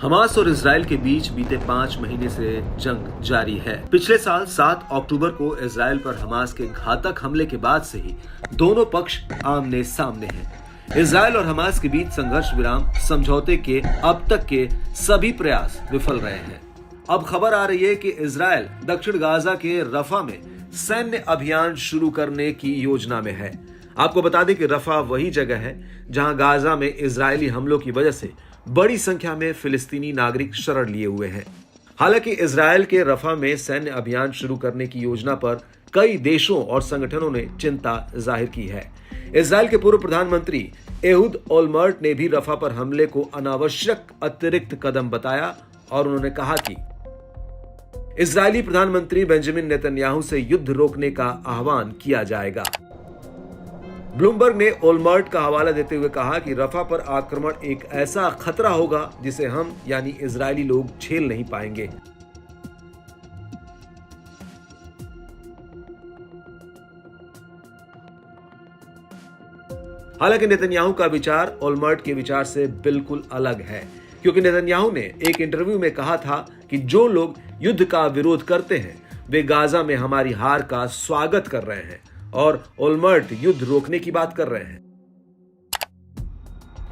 Hamas और Israel के बीच बीते 5 महीने से जंग जारी है। पिछले साल 7 अक्टूबर को इजराइल पर हमास के घातक हमले के बाद से ही दोनों पक्ष आमने सामने हैं। इजराइल और हमास के बीच संघर्ष विराम समझौते के अब तक के सभी प्रयास विफल रहे हैं। अब खबर आ रही है कि इजराइल दक्षिण गाजा के रफा में सैन्य अभियान शुरू करने की योजना में है। आपको बता दें कि रफा वही जगह है जहां गाजा में इजरायली हमलों की वजह से बड़ी संख्या में फिलिस्तीनी नागरिक शरण लिए हुए हैं। हालांकि इजराइल के रफा में सैन्य अभियान शुरू करने की योजना पर कई देशों और संगठनों ने चिंता जाहिर की है। इजराइल के पूर्व प्रधानमंत्री एहुद ओलमर्ट ने भी रफा पर हमले को अनावश्यक अतिरिक्त कदम बताया और उन्होंने कहा कि इजरायली प्रधानमंत्री बेंजामिन नेतन्याहू से युद्ध रोकने का आह्वान किया जाएगा। ब्लूमबर्ग ने ओलमर्ट का हवाला देते हुए कहा कि रफा पर आक्रमण एक ऐसा खतरा होगा जिसे हम यानी इजरायली लोग झेल नहीं पाएंगे। हालांकि नेतन्याहू का विचार ओलमर्ट के विचार से बिल्कुल अलग है, क्योंकि नेतन्याहू ने एक इंटरव्यू में कहा था कि जो लोग युद्ध का विरोध करते हैं वे गाजा में हमारी हार का स्वागत कर रहे हैं और ओलमर्ट युद्ध रोकने की बात कर रहे हैं।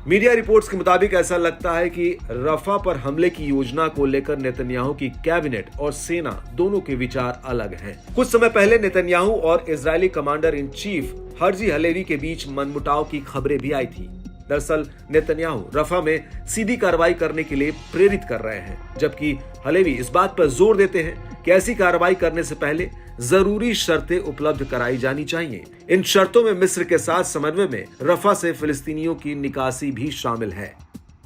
मीडिया रिपोर्ट्स के मुताबिक ऐसा लगता है कि रफा पर हमले की योजना को लेकर नेतन्याहू की कैबिनेट और सेना दोनों के विचार अलग हैं। कुछ समय पहले नेतन्याहू और Israeli commander in chief Herzi Halevi के बीच मनमुटाव की खबरें भी आई थी। दरअसल नेतन्याहू रफा में सीधी कार्रवाई करने के लिए प्रेरित कर रहे हैं, जबकि हलेवी इस बात पर जोर देते हैं कि ऐसी कार्रवाई करने से पहले जरूरी शर्तें उपलब्ध कराई जानी चाहिए। इन शर्तों में मिस्र के साथ समन्वय में रफा से फिलिस्तीनियों की निकासी भी शामिल है।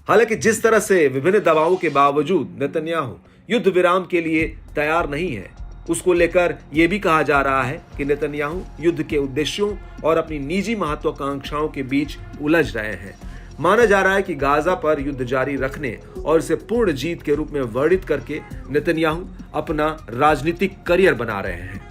हालांकि जिस तरह से विभिन्न दबावों के बावजूद नेतन्याहू युद्ध विराम के लिए तैयार नहीं है, उसको लेकर यह भी कहा जा रहा है कि नेतन्याहू युद्ध के उद्देश्यों और अपनी निजी महत्वाकांक्षाओं के बीच उलझ रहे हैं। माना जा रहा है कि गाजा पर युद्ध जारी रखने और इसे पूर्ण जीत के रूप में वर्णित करके नेतन्याहू अपना राजनीतिक करियर बना रहे हैं।